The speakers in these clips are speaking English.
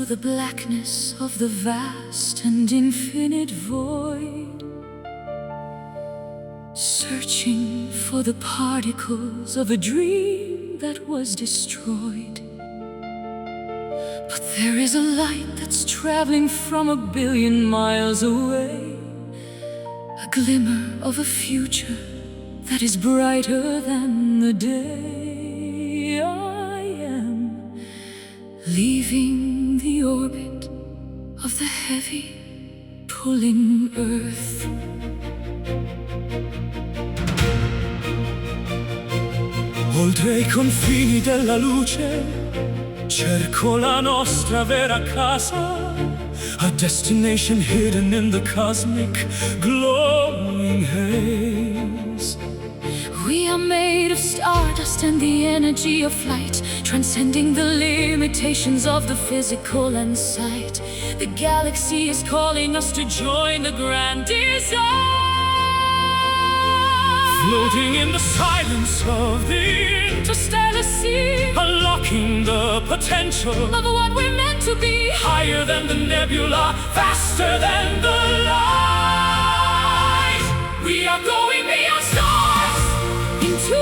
the blackness of the vast and infinite void, searching for the particles of a dream that was destroyed. But there is a light that's traveling from 1,000,000,000 miles away, a glimmer of a future that is brighter than the day. I am leaving the orbit of the heavy, pulling earth. Oltre i confini della luce, cerco la nostra vera casa, a destination hidden in the cosmic glowing haze. We are made of stardust and the energy of light, transcending the limitations of the physical and sight. The galaxy is calling us to join the grand design. Floating in the silence of the Interstellar sea, unlocking the potential of what we're meant to be. higher than the nebula, faster than the light. We are going beyond stars Into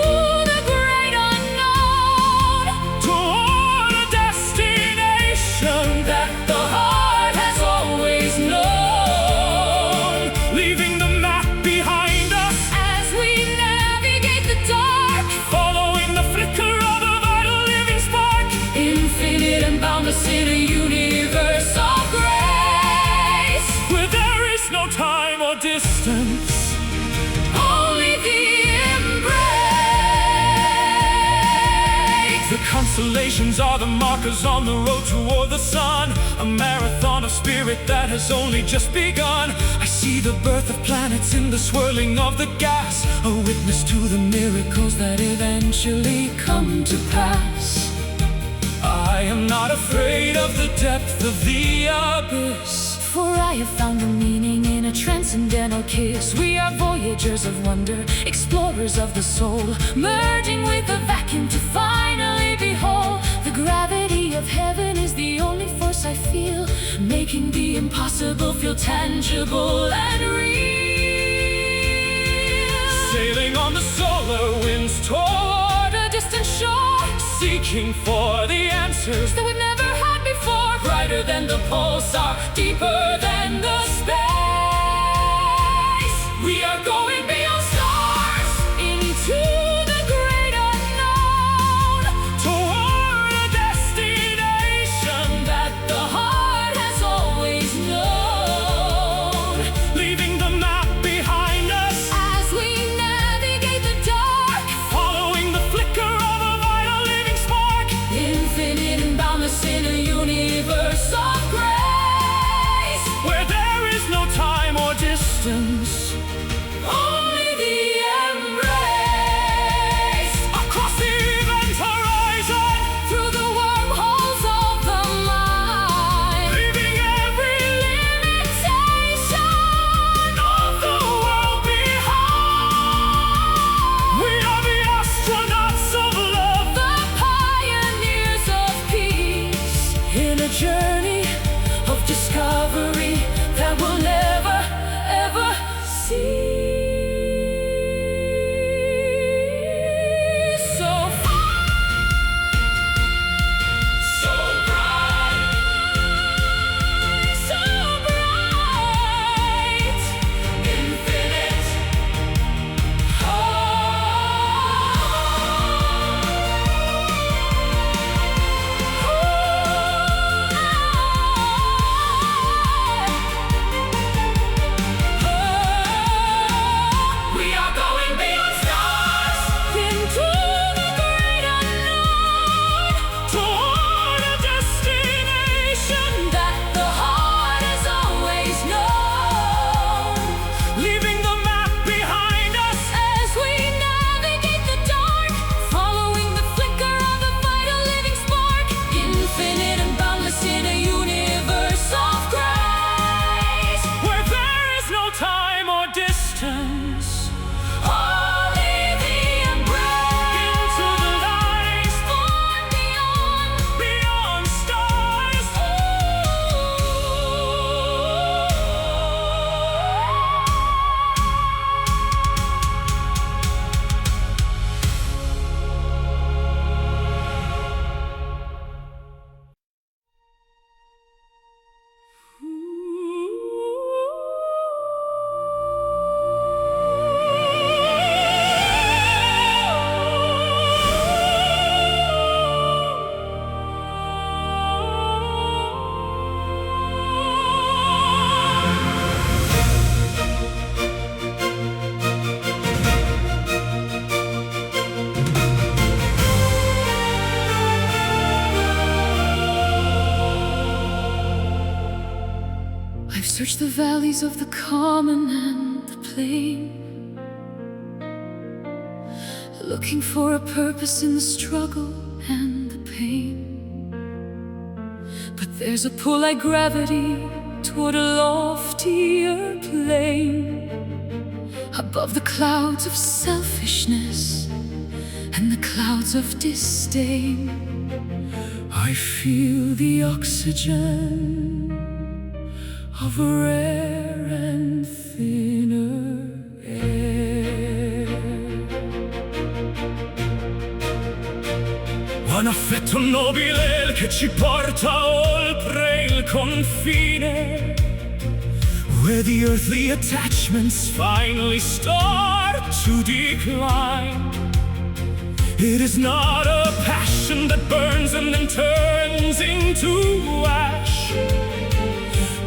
the great unknown, toward a destination that the heart has always known, leaving the map behind us, as we navigate the dark, following the flicker of a vital living spark. infinite and boundless in a universe of grace. Where there is no time or distance, Only the embrace. the constellations are the markers on the road toward the sun, a marathon of spirit that has only just begun. I see the birth of planets in the swirling of the gas, a witness to the miracles that eventually come to pass. I am not afraid of the depth of the abyss, For I have found the meaning in a transcendental kiss. We are voyagers of wonder, explorers of the soul, merging with the vacuum to finally behold. The gravity of heaven is the only force I feel, making the impossible feel tangible and real. sailing on the solar winds toward a distant shore, seeking for the answers That we've never had before, brighter than the pulsar, deeper than the space. We are going beyond stars into the great unknown, toward a destination that the heart has always known. leaving the map behind us, As we navigate the dark, following the flicker of a vital living spark. infinite and boundless in a universe of grace. Where there is no time or distance, Only the embrace. across the event horizon, Through the wormholes of the mind, leaving every limitation of the world behind. We are the astronauts of love, the pioneers of peace, in a journey of discovery that we'll never, ever see. So far, so bright, so bright, infinite. I've searched the valleys of the common and the plain, looking for a purpose in the struggle and the pain. But there's a pull like gravity toward a loftier plane, above the clouds of selfishness and the clouds of disdain. I feel the oxygen of a rare and thinner air. Un affetto nobile che ci porta oltre il confine, where the earthly attachments finally start to decline. It is not a passion that burns and then turns into ash,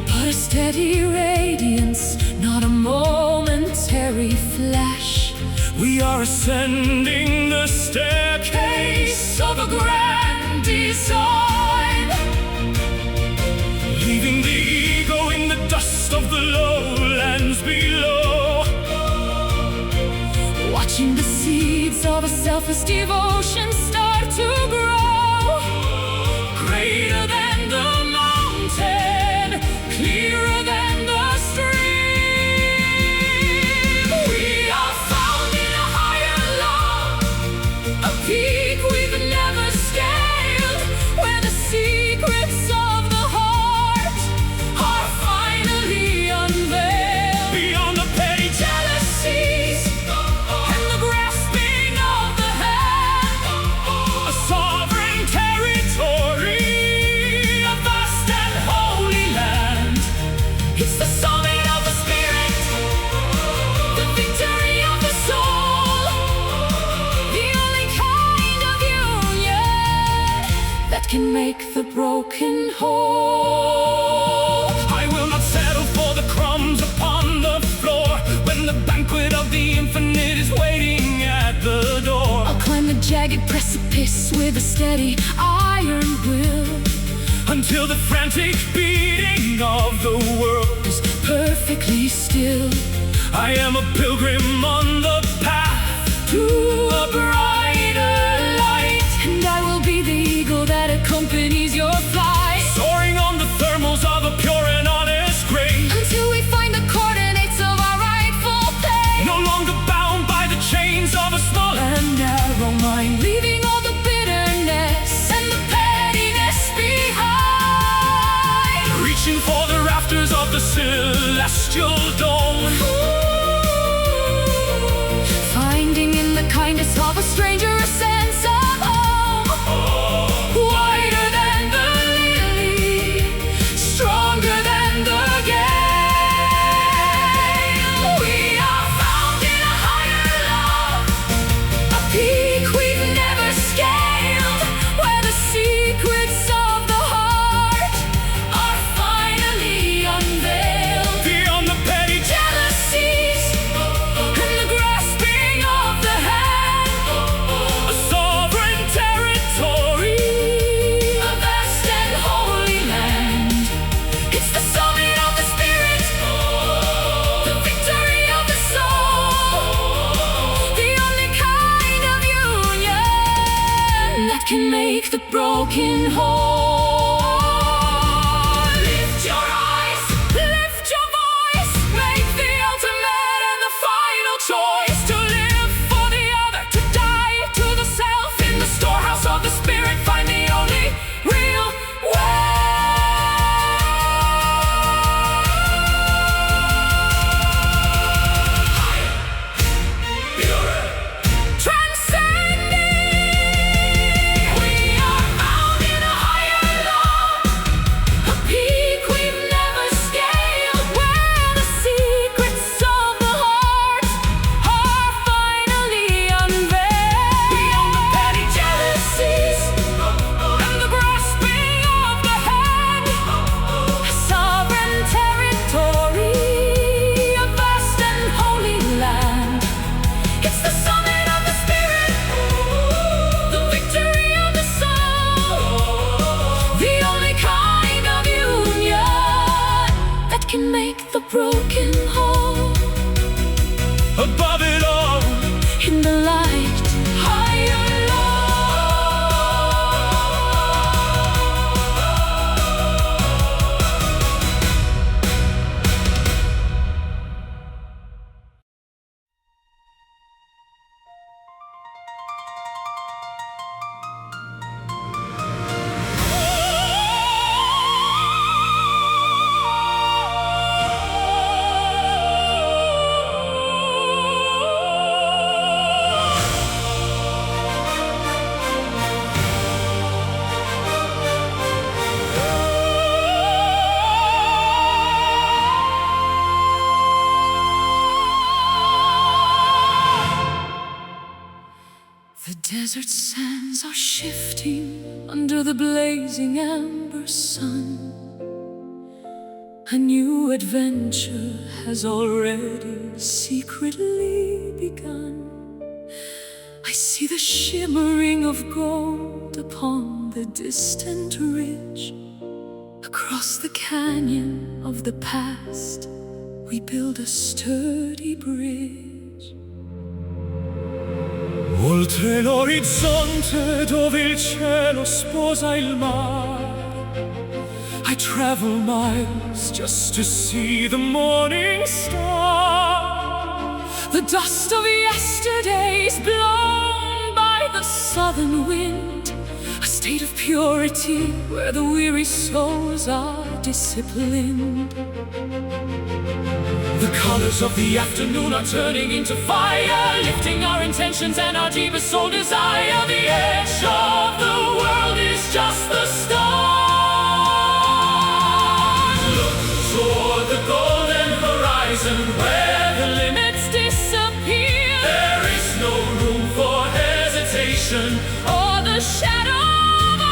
but a steady radiance, not a momentary flash. We are ascending the staircase of a grand design, leaving the ego in the dust of the lowlands below, watching the seeds of a selfless devotion start to grow, greater than the mountain, clearer than the stream. We are found in a higher love, a peak we've never scaled, where the secrets of the heart are finally unveiled. Beyond the petty Jealousies and the grasping of the hand, a sovereign territory, a vast and holy land. It's the summit of the spirit, the victory of the soul, the only kind of union that can make the broken whole. I will not settle for the crumbs upon the floor when the banquet of the infinite is waiting at the door. I'll climb the jagged precipice with a steady iron will, Until the frantic beating of the world is perfectly still. I am a pilgrim on the path To a brighter light, and I will be the eagle that accompanies your flight, soaring on the thermals of a pure and honest grace, until we find the coordinates of our rightful place. no longer bound by the chains of a small And narrow mind, leaving all the bitterness and the pettiness behind, reaching for the rafters of the celestial dome, finding in the kindness of a stranger a sense of home. Whiter than the lily, stronger than the gale. We are found in a higher love, a peak we've never scaled, where the secrets of the heart are finally unveiled. beyond the petty Jealousies and the grasping of the hand, a sovereign territory, a vast and holy land. It's the summit of the spirit, the victory of the soul, the only kind of union that can make the broken whole. Lift your eyes, lift your voice, make the ultimate and the final choice, to live for the other, to die to the self. In the storehouse of the spirit, find the only real way. Transcending, we are found in a higher the broken heart. Above it all, In the light, higher The desert sands are shifting under the blazing amber sun. A new adventure has already secretly begun. I see the shimmering of gold upon the distant ridge. Across the canyon of the past, we build a sturdy bridge. oltre l'orizzonte dove il cielo sposa il mare, I travel miles just to see the morning star. The dust of yesterdays blown by the southern wind, a state of purity where the weary souls are disciplined. The colors of the afternoon are turning into fire, lifting our intentions and our deepest soul desire. The edge of the world is just the start. Look toward the golden horizon where the limits disappear. There is no room for hesitation Or the shadow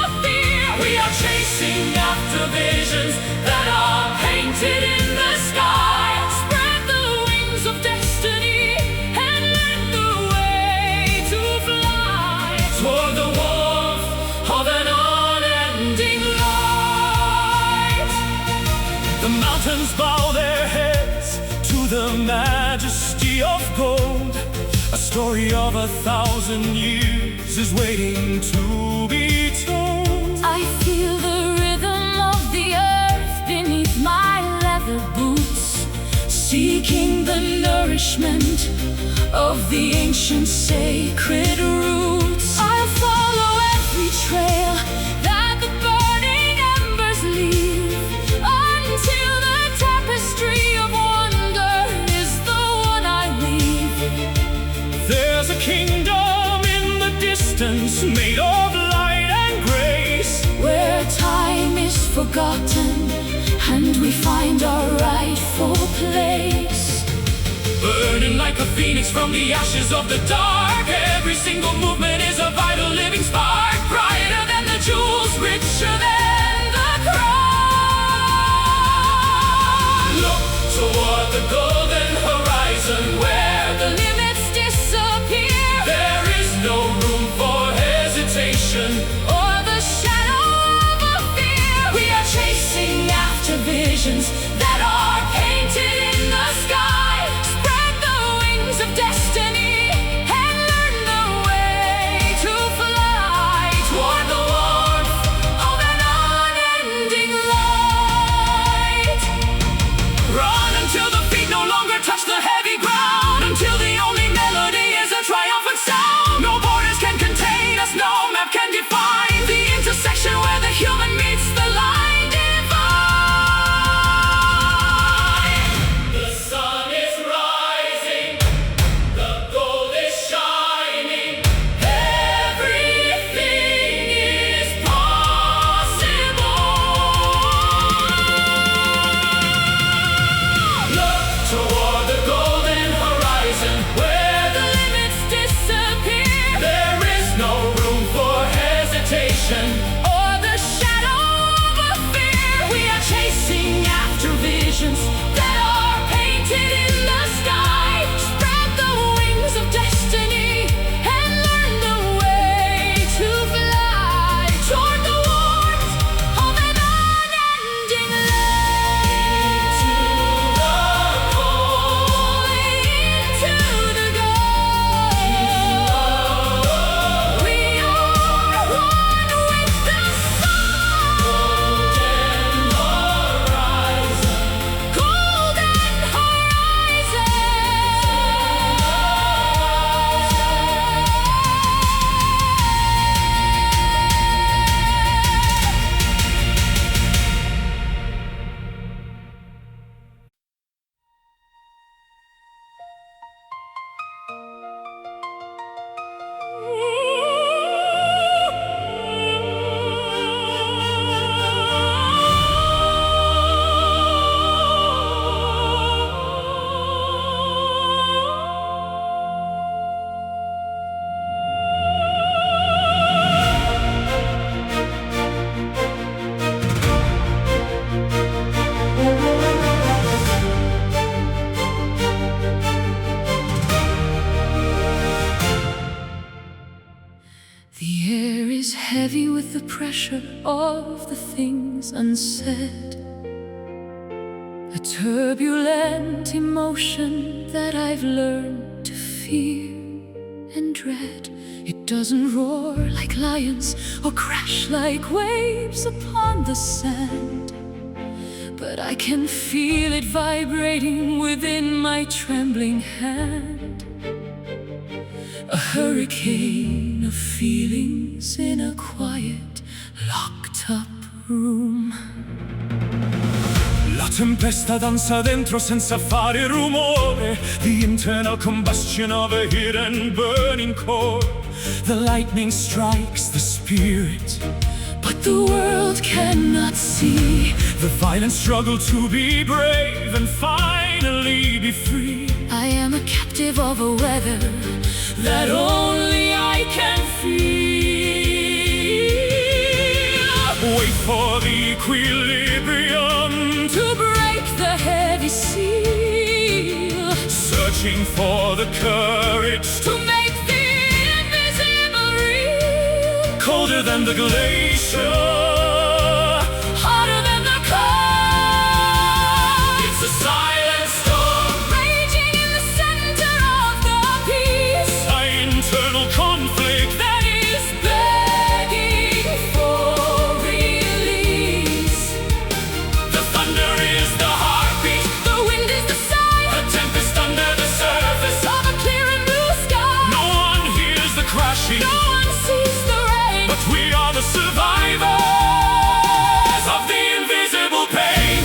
of fear. We are chasing after visions that are painted in the sky. Spread the wings of destiny and learn the way to fly Toward the warmth of an unending light. The mountains bow their heads to the majesty of gold. A story of 1,000 years is waiting to be told. I feel the rhythm of the earth beneath my leather boots, seeking the nourishment of the ancient sacred roots. I'll follow every trail that the burning embers leave, until the tapestry of wonder is the one I weave. There's a kingdom in the distance made of light and grace, Where time is forgotten and we find our rightful place. burning like a phoenix from the ashes of the dark. Every single movement is a vital living spark, brighter than the jewels, richer than the crown. Look toward the golden horizon where The limits disappear, there is no room for hesitation or the shadow of fear. We are chasing after visions that are painted in the sky. Spread the wings of destiny and learn the way to fly Toward the warmth of an unending light. Run until the feet no longer touch the heavy ground, until the only melody is a triumphant sound. No borders can contain us, no map can define the intersection where the human meets the line divine. The sun is rising, the gold is shining, everything is possible. Look toward the golden pressure of the things unsaid. A turbulent emotion that I've learned to fear and dread. It doesn't roar like lions or crash like waves upon the sand, but I can feel it vibrating within my trembling hand. A hurricane of feelings in a quiet, locked-up room. La tempesta danza dentro senza fare rumore, the internal combustion of a hidden burning core. The lightning strikes the spirit, but the world cannot see the violent struggle to be brave and finally be free. I am a captive of a weather that only I can feel. Wait for the equilibrium to break the heavy seal, searching for the courage to make the invisible real. Colder than the glacier, hotter than the cold. It's a silent storm raging in the center of the peace. An internal conflict that is begging for release. The thunder is the heartbeat, the wind is the sigh, a tempest under the surface of a clear and blue sky. No one hears the crashing, no one sees the rain, but we are the survivors of the invisible pain.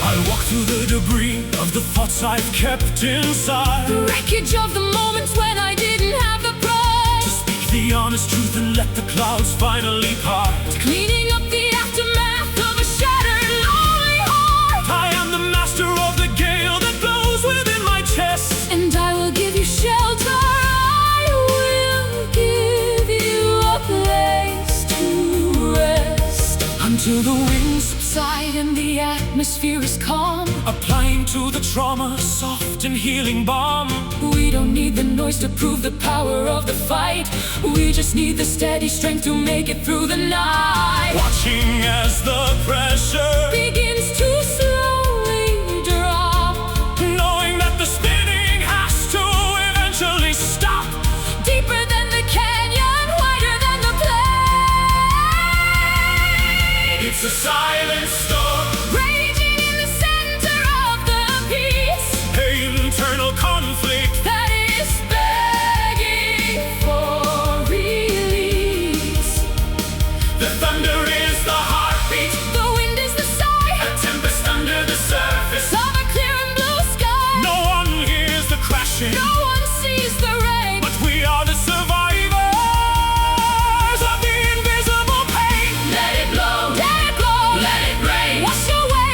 I'll walk through the debris of the thoughts I've kept inside, the wreckage of the moments when I didn't have the pride to speak the honest truth and let the clouds finally part. Cleaning up the aftermath of a shattered, lonely heart. I am the master of the gale that blows within my chest, and I will give you shelter. I will give you a place to rest until the winds subside and the atmosphere is calm, applying to the trauma a soft and healing balm. We don't need the noise to prove the power of the fight. We just need the steady strength to make it through the night. Watching as the pressure begins to slowly drop, knowing that the spinning has to eventually stop. deeper than the canyon, wider than the plain. It's a silent storm Raging in the center of the peace, internal conflict that is begging for release. The thunder is the heartbeat, The wind is the sigh, a tempest under the surface. of a clear and blue sky. No one hears the crashing, No one sees the rain, but we are the survivors of the invisible pain. let it blow, let it blow, let it rain. Wash away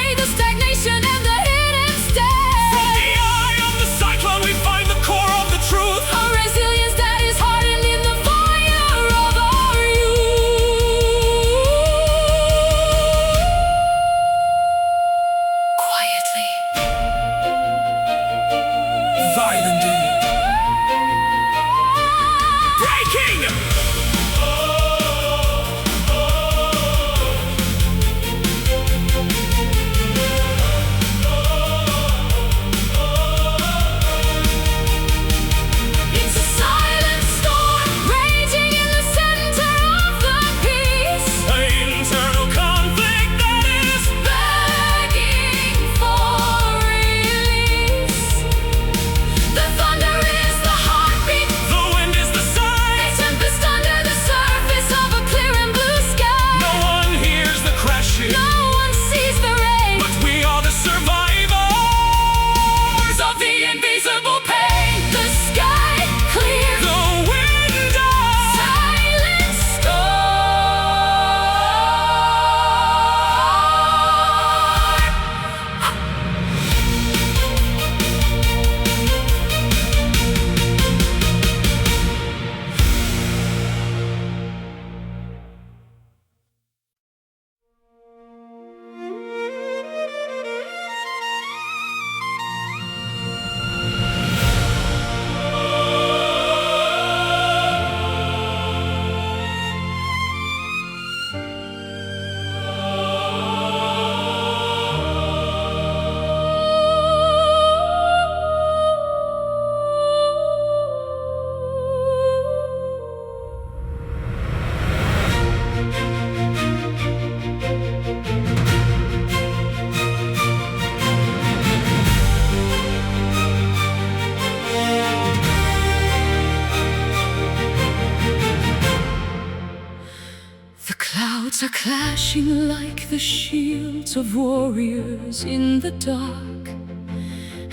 clashing like the shields of warriors in the dark,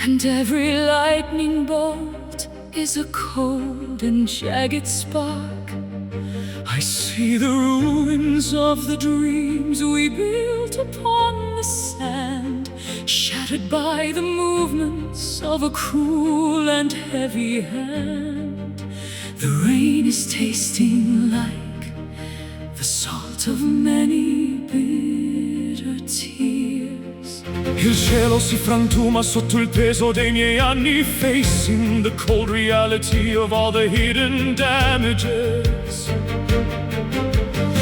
and every lightning bolt is a cold and jagged spark. I see the ruins of the dreams we built upon the sand, shattered by the movements of a cruel and heavy hand. The rain is tasting like the salt of many bitter tears. Il cielo si frantuma sotto il peso dei miei anni, facing the cold reality of all the hidden damages.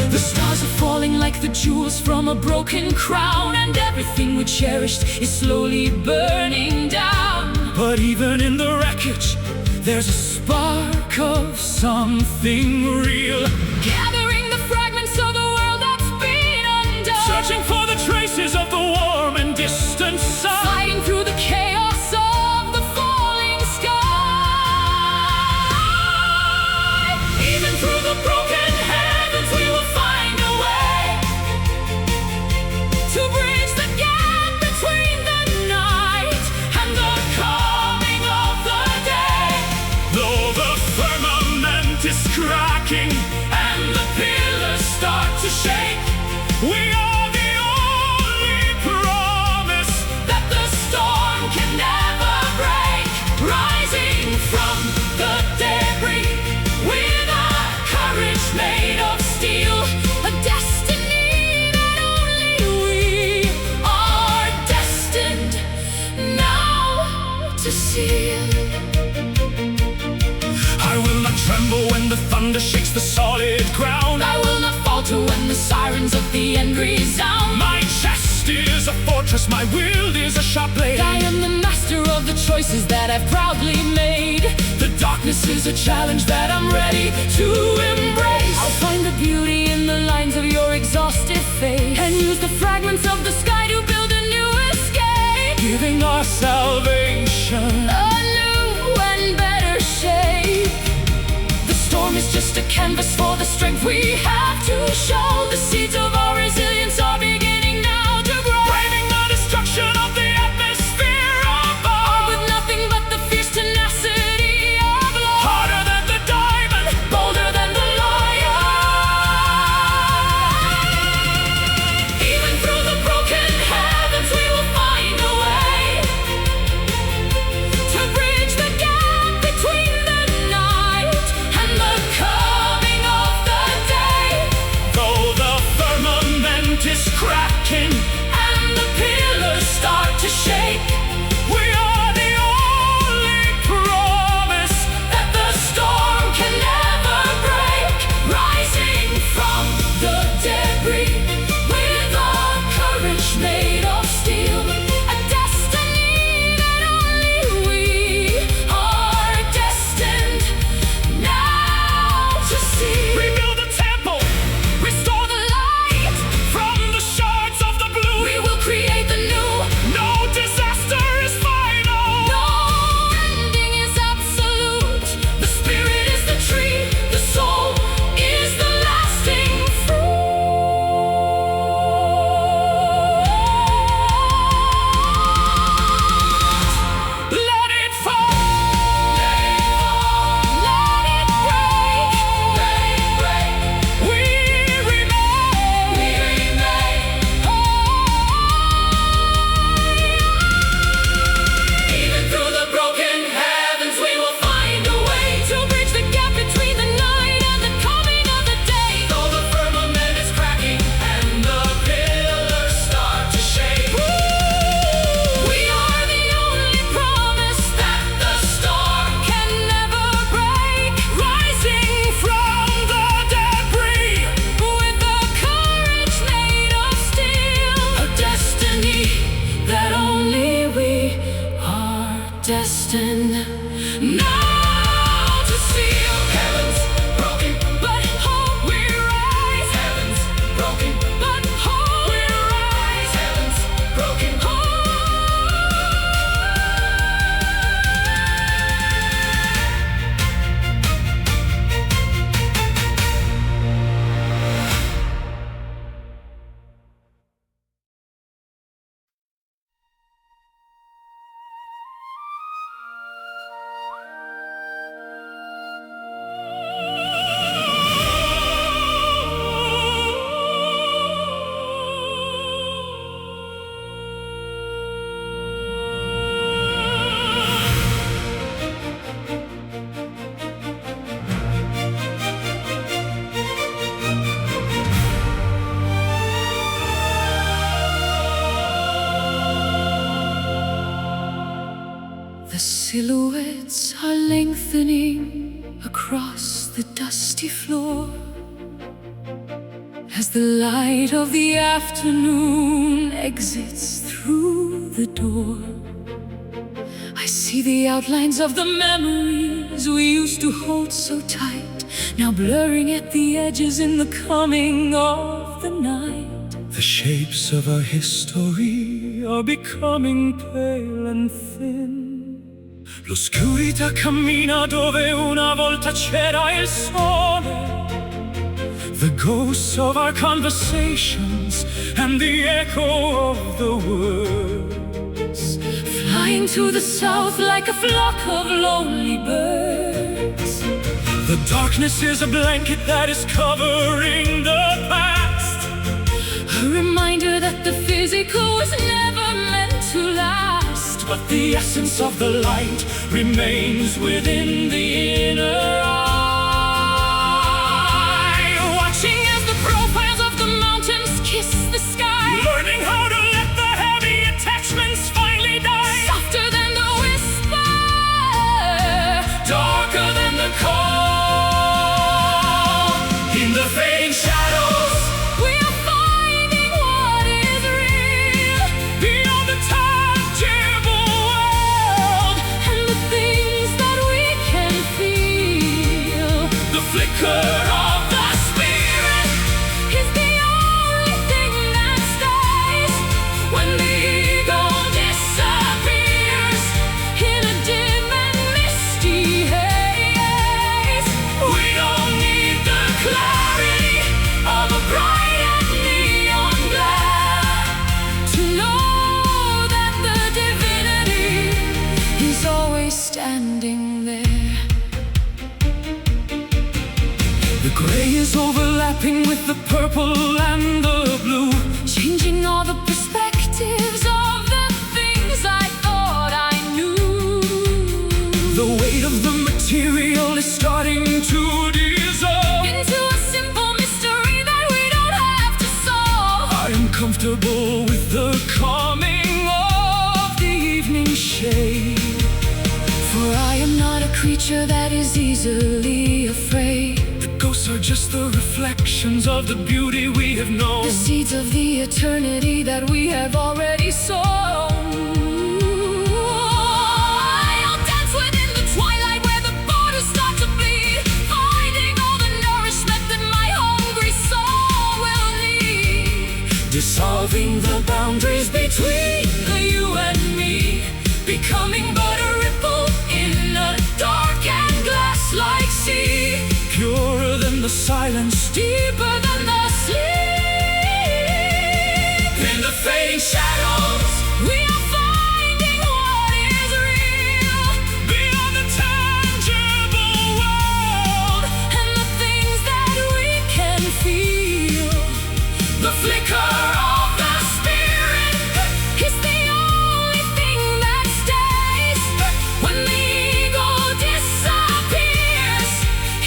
The stars are falling like the jewels from a broken crown, and everything we cherished is slowly burning down. But even in the wreckage, there's a spark of something real, Gathering the fragments of the world that's been undone, searching for the traces of the warm and distant sun, fighting through the chaos of the falling sky. even through the broken heavens we will find a way To bridge the gap between the night and the coming of the day. though the firmament is cracking and the pillars start to shake. We are the only promise That the storm can never break, rising from the debris with a courage made of steel, a destiny that only we are destined now to seal. I will not tremble when the thunder shakes the solid ground. I will not falter when the sirens of the end resound. My chest is a fortress, my will is a sharp blade. I am the master of the choices that I've proudly made. The darkness is a challenge that I'm ready to embrace. I'll find the beauty in the lines of your exhausted face, and use the fragments of the sky to build a new escape, Giving our salvation. a new and better shape. The storm is just a canvas for the strength we have to show. The seeds of our resilience are beginning now to grow. Braving the destruction of the atmosphere above. With nothing but the fierce tenacity of love. Harder than the diamond, Bolder than the lion. even through the broken heavens we will find a way To bridge the gap between the night and the coming of the day. though the firmament is cracking And the pillars start to shake. We are the only promise That the storm can never break. Rising from the debris with a courage made of steel, a destiny that only we are destined now to see. rebuild the temple, Restore the light. from the shards of the blue. We will create the new. No disaster is final. No ending is absolute. The spirit is the tree. The soul is the lasting fruit. Let it fall. Let it break. We remain. Even through the broken heavens, we will find a way to bridge the gap between the night and the coming of the day. Though the firmament is cracking and the pillars start to shake. We are the only promise that the storm can never break. Rising from the debris. With the courage made of steel, a destiny that only we are destined now to seal. Heavens broken, But hope we rise. heavens broken, But hope we rise. heavens broken. Silhouettes are lengthening across the dusty floor as the light of the afternoon exits through the door. I see the outlines of the memories we used to hold so tight, now blurring at the edges in the coming of the night. The shapes of our history are becoming pale and thin. L'oscurità cammina dove una volta c'era il sole. The ghosts of our conversations and the echo of the words, flying to the south like a flock of lonely birds. The darkness is a blanket that is covering the past, a reminder that the physical was never meant to last, but the essence of the light remains within the inner eye. Watching as the profiles of the mountains kiss the sky, learning how to let the heavy attachments finally die. Softer than the whisper, darker than the call. In the fading shadows, we are finding what is real beyond the tangible world, and the things that we can feel. The flicker of the spirit is the only thing that stays when the ego disappears in a dim and misty haze. We don't need the clarity of a bright and neon glare To know that the divinity is always standing there. The gray is overlapping with the purple and the blue, Changing all the perspectives of the things I thought I knew. the weight of the material is starting to dissolve. Into a simple mystery that we don't have to solve. I am comfortable with the calming of the evening shade, For I am not a creature that is easily afraid. the ghosts are just the reflections of the beauty we have known. The seeds of the eternity that we have already sown. I'll dance within the twilight where the borders start to bleed, finding all the nourishment that my hungry soul will need. Dissolving the boundaries between You and me, becoming but a ripple in a dark and glass-like sea, purer than the silence. deeper than the sleep. In the fading shadows, We are finding what is real beyond the tangible world, and the things that we can feel. the flicker of the spirit It's the only thing that stays when the ego disappears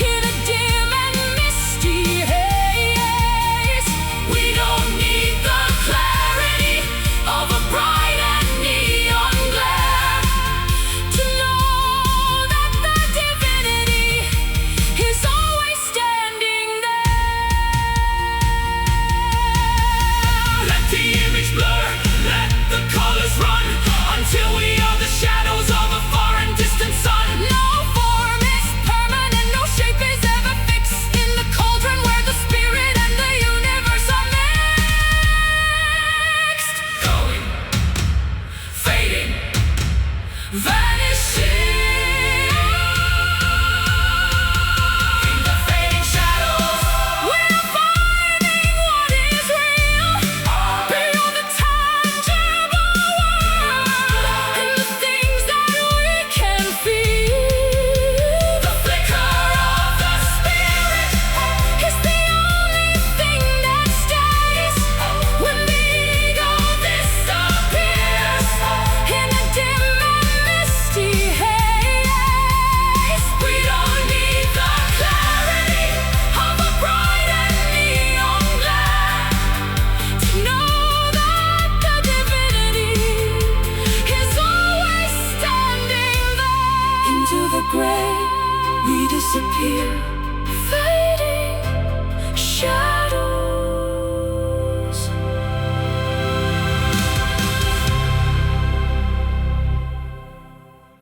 in a dim and misty haze. We don't need the clarity of a bright and disappear.